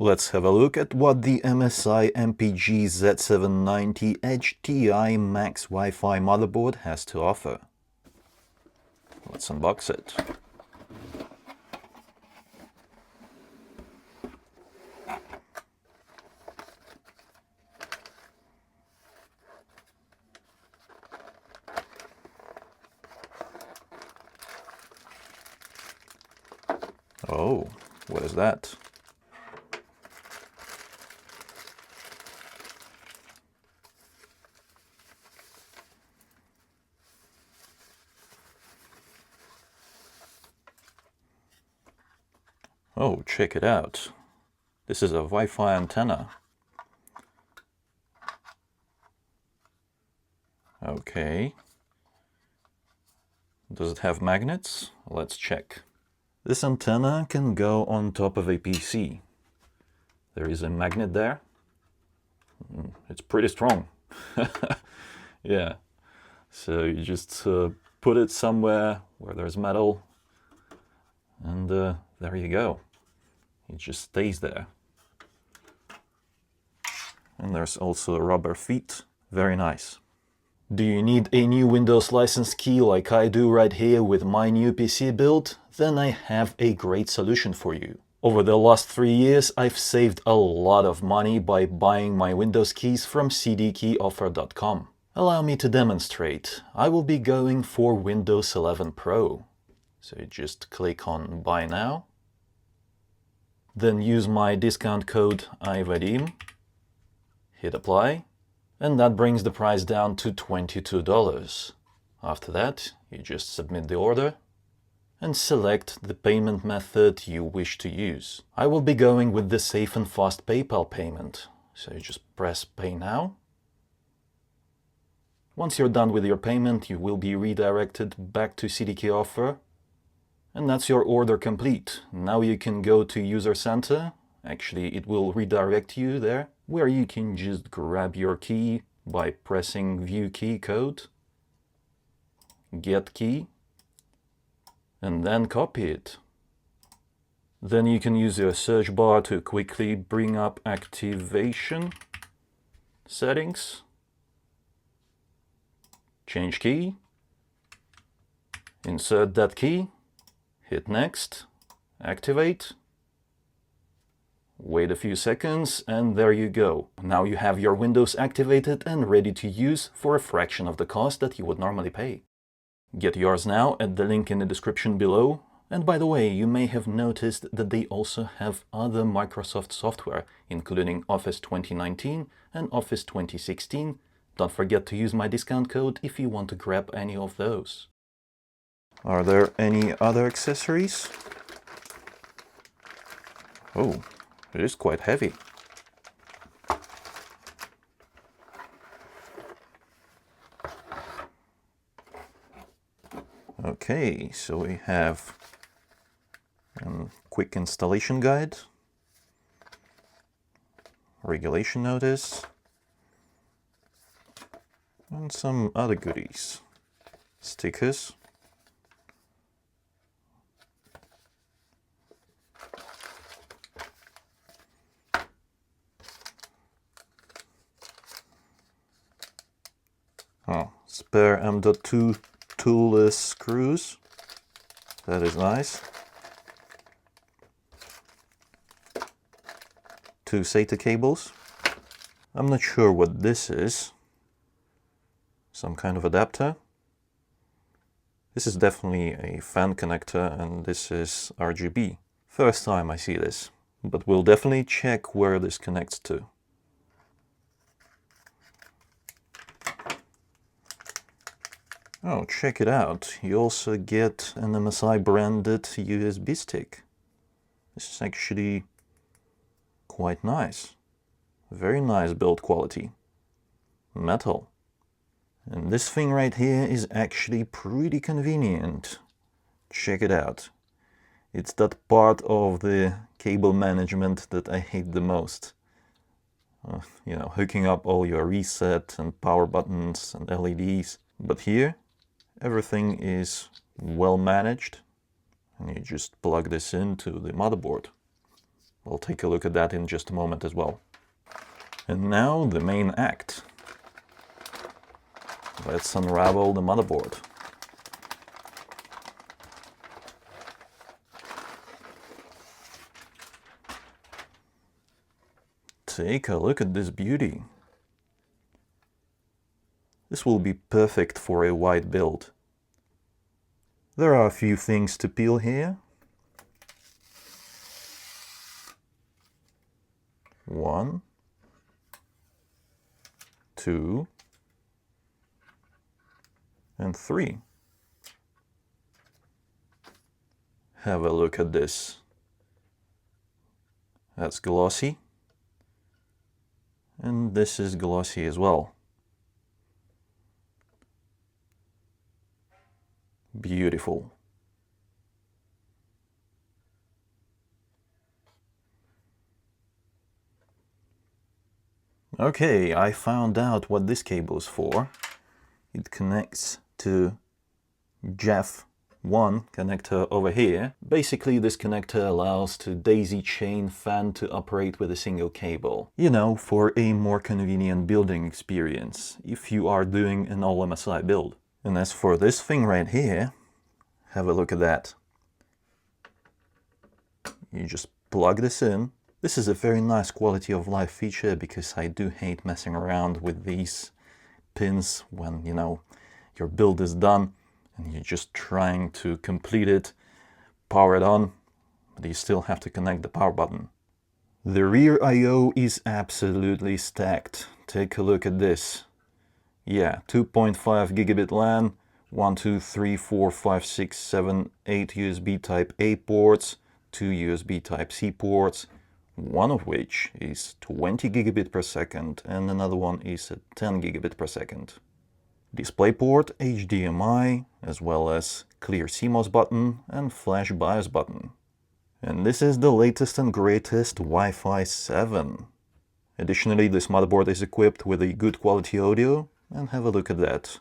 Let's have a look at what the MSI MPG Z790 HTI Max Wi-Fi motherboard has to offer. Let's unbox it. Oh, what is that? Oh, check it out. This is a Wi-Fi antenna. Okay. Does it have magnets? Let's check. This antenna can go on top of a PC. There is a magnet there. It's pretty strong. Yeah. So you just put it somewhere where there's metal, and there you go. It just stays there. And there's also rubber feet. Very nice. Do you need a new Windows license key like I do right here with my new PC build? Then I have a great solution for you. Over the last 3 years, I've saved a lot of money by buying my Windows keys from cdkeyoffer.com. Allow me to demonstrate. I will be going for Windows 11 Pro. So you just click on Buy Now. Then use my discount code iVadim. Hit Apply. And that brings the price down to $22. After that, you just submit the order and select the payment method you wish to use. I will be going with the safe and fast PayPal payment. So you just press Pay Now. Once you're done with your payment, you will be redirected back to CDK Offer. And that's your order complete. Now you can go to User Center. Actually, it will redirect you there, where you can just grab your key by pressing View Key Code, Get Key, and then copy it. Then you can use your search bar to quickly bring up activation settings, change key, insert that key, hit Next, activate. Wait a few seconds, and there you go. Now you have your Windows activated and ready to use for a fraction of the cost that you would normally pay. Get yours now at the link in the description below. And by the way, you may have noticed that they also have other Microsoft software, including Office 2019 and Office 2016. Don't forget to use my discount code if you want to grab any of those. Are there any other accessories? Oh. It is quite heavy. Okay, so we have a quick installation guide, regulation notice, and some other goodies. Stickers. Oh, spare M.2 toolless screws. That is nice. 2 SATA cables. I'm not sure what this is. Some kind of adapter. This is definitely a fan connector, and this is RGB. First time I see this, but we'll definitely check where this connects to. Oh, check it out. You also get an MSI branded USB stick. This is actually quite nice. Very nice build quality. Metal. And this thing right here is actually pretty convenient. Check it out. It's that part of the cable management that I hate the most. You know, hooking up all your reset and power buttons and LEDs. But here, everything is well managed, and you just plug this into the motherboard. We'll take a look at that in just a moment as well. And now the main act. Let's unravel the motherboard. Take a look at this beauty. This will be perfect for a wide build. There are a few things to peel here. 1, 2, and 3. Have a look at this. That's glossy. And this is glossy as well. Beautiful. Okay, I found out what this cable is for. It connects to JEF 1 connector over here. Basically, this connector allows to daisy chain fan to operate with a single cable. You know, for a more convenient building experience, if you are doing an all MSI build. And as for this thing right here, have a look at that. You just plug this in. This is a very nice quality of life feature because I do hate messing around with these pins when, you know, your build is done and you're just trying to complete it, power it on, but you still have to connect the power button. The rear I/O is absolutely stacked. Take a look at this. Yeah, 2.5 gigabit LAN, 1, 2, 3, 4, 5, 6, 7, 8 USB Type A ports, 2 USB Type C ports, one of which is 20 gigabit per second and another one is at 10 gigabit per second. DisplayPort, HDMI, as well as clear CMOS button and flash BIOS button. And this is the latest and greatest Wi-Fi 7. Additionally, this motherboard is equipped with a good quality audio, and have a look at that.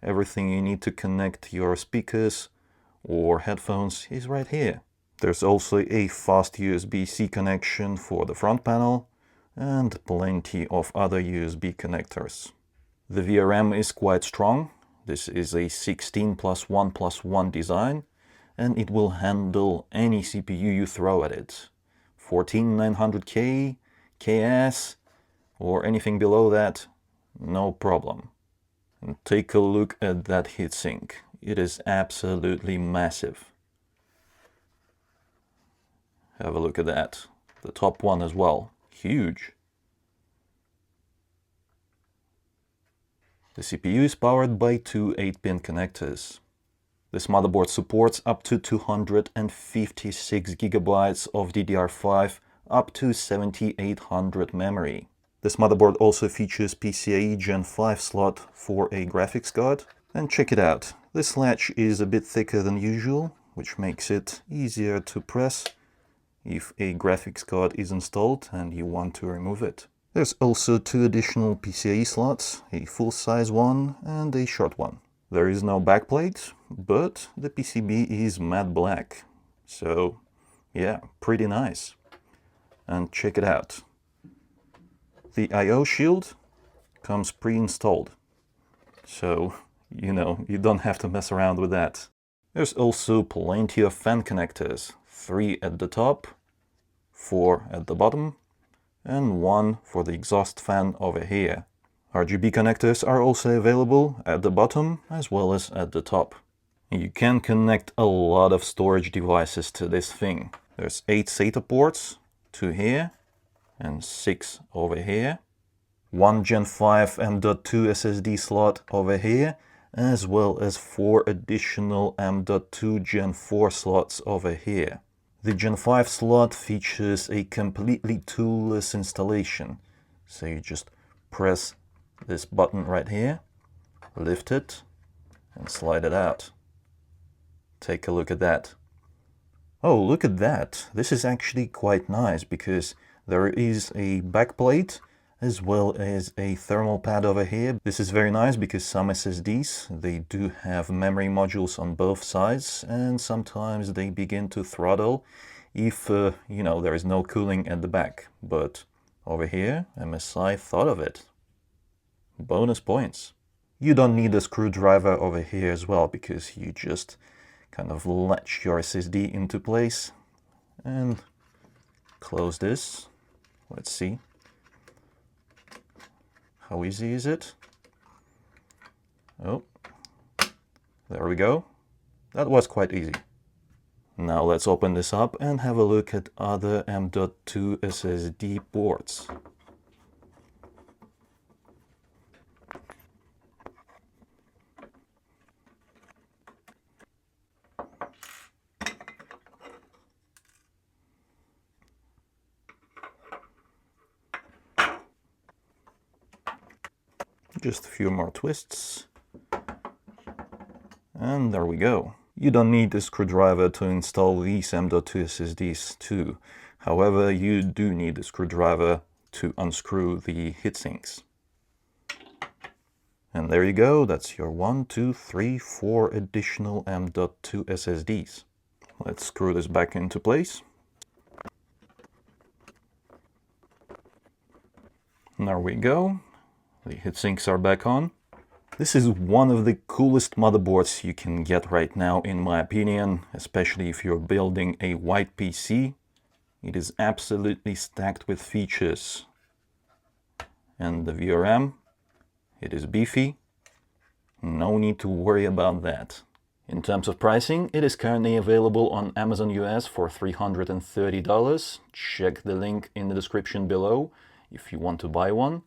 Everything you need to connect your speakers or headphones is right here. There's also a fast USB-C connection for the front panel and plenty of other USB connectors. The VRM is quite strong. This is a 16+1+1 design and it will handle any CPU you throw at it. 14900K, KS or anything below that, no problem. And take a look at that heatsink. It is absolutely massive. Have a look at that. The top one as well. Huge. The CPU is powered by two 8-pin connectors. This motherboard supports up to 256 gigabytes of DDR5 up to 7800 memory. This motherboard also features PCIe Gen 5 slot for a graphics card. And check it out. This latch is a bit thicker than usual, which makes it easier to press if a graphics card is installed and you want to remove it. There's also two additional PCIe slots, a full-size one and a short one. There is no backplate, but the PCB is matte black. So yeah, pretty nice. And check it out. The I/O shield comes pre-installed. So, you know, you don't have to mess around with that. There's also plenty of fan connectors. 3 at the top, 4 at the bottom, and 1 for the exhaust fan over here. RGB connectors are also available at the bottom as well as at the top. You can connect a lot of storage devices to this thing. There's 8 SATA ports, 2 here and 6 over here. 1 Gen 5 M.2 SSD slot over here, as well as 4 additional M.2 Gen 4 slots over here. The Gen 5 slot features a completely toolless installation. So you just press this button right here, lift it, and slide it out. Take a look at that. Oh, look at that. This is actually quite nice because there is a backplate as well as a thermal pad over here. This is very nice because some SSDs, they do have memory modules on both sides and sometimes they begin to throttle if, you know, there is no cooling at the back. But over here, MSI thought of it. Bonus points. You don't need a screwdriver over here as well, because you just kind of latch your SSD into place and close this. Let's see. How easy is it? Oh, there we go. That was quite easy. Now let's open this up and have a look at other M.2 SSD ports. Just a few more twists. And there we go. You don't need a screwdriver to install these M.2 SSDs too. However, you do need a screwdriver to unscrew the heatsinks. And there you go, that's your 4 additional M.2 SSDs. Let's screw this back into place. There we go. The heatsinks are back on. This is one of the coolest motherboards you can get right now, in my opinion, especially if you're building a white PC. It is absolutely stacked with features. And the VRM, it is beefy. No need to worry about that. In terms of pricing, it is currently available on Amazon US for $330. Check the link in the description below if you want to buy one.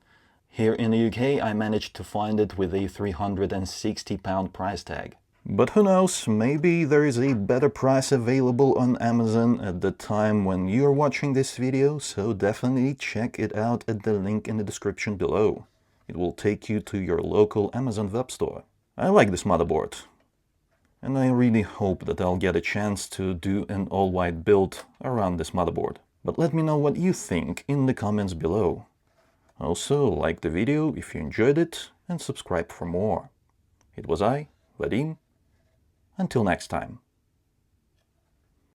Here in the UK, I managed to find it with a £360 price tag. But who knows, maybe there is a better price available on Amazon at the time when you're watching this video, so definitely check it out at the link in the description below. It will take you to your local Amazon web store. I like this motherboard, and I really hope that I'll get a chance to do an all-white build around this motherboard. But let me know what you think in the comments below. Also, like the video if you enjoyed it, and subscribe for more. It was I, Vadim. Until next time.